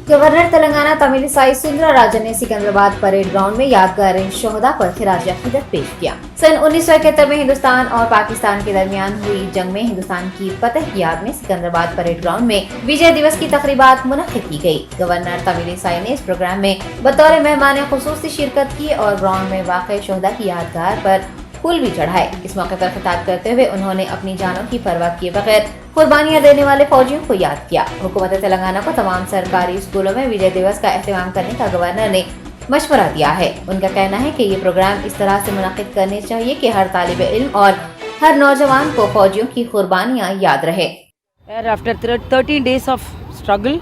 Governor Telangana Tamilisai Soundararajan ने Secunderabad parade ground में यादगार शोहदा पर खिराज अकीदत पेश किया। सन 1971 में हिंदुस्तान और पाकिस्तान के दरमियान हुई जंग में हिंदुस्तान की फतह की याद में सिकंदराबाद परेड ग्राउंड में विजय दिवस की तकरीबात मुनक्किद की गयी। गवर्नर तमिलिसाई ने इस प्रोग्राम में बतौर मेहमान खुसूसी शिरकत की और ग्राउंड में वाक़ शोहदा की यादगार पर फूल भी चढ़ाए। इस मौके पर खिताब करते हुए उन्होंने अपनी जानों की परवाह किए बगैर कुर्बानियां देने वाले फौजियों को याद किया। हुकूमत तेलंगाना को तमाम सरकारी स्कूलों में विजय दिवस का एहतमाम करने का गवर्नर ने मशवरा दिया है। उनका कहना है कि ये प्रोग्राम इस तरह से मुनक्किद करने चाहिए कि हर तालिब इल्म और हर नौजवान को फौजियों की कुर्बानियां याद रहे। After 13 days of struggle,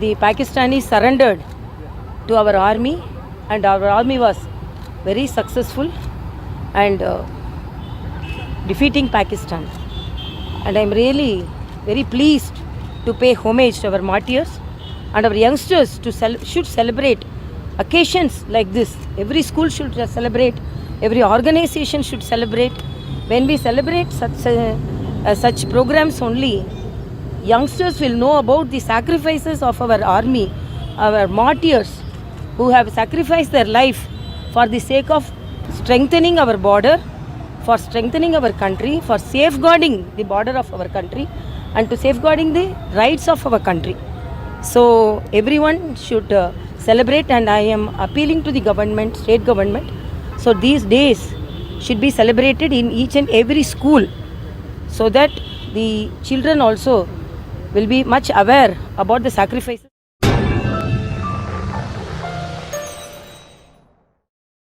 the Pakistanis surrendered to our army, and our army was very successful and defeating Pakistan. And I am really very pleased to pay homage to our martyrs, and our youngsters should celebrate occasions like this. Every school should celebrate, every organization should celebrate. When we celebrate such programs only, youngsters will know about the sacrifices of our army, our martyrs who have sacrificed their life for the sake of strengthening our border, for strengthening our country, for safeguarding the border of our country, and to safeguarding the rights of our country. So everyone should celebrate, and I am appealing to the government, state government, so these days should be celebrated in each and every school, so that the children also will be much aware about the sacrifices.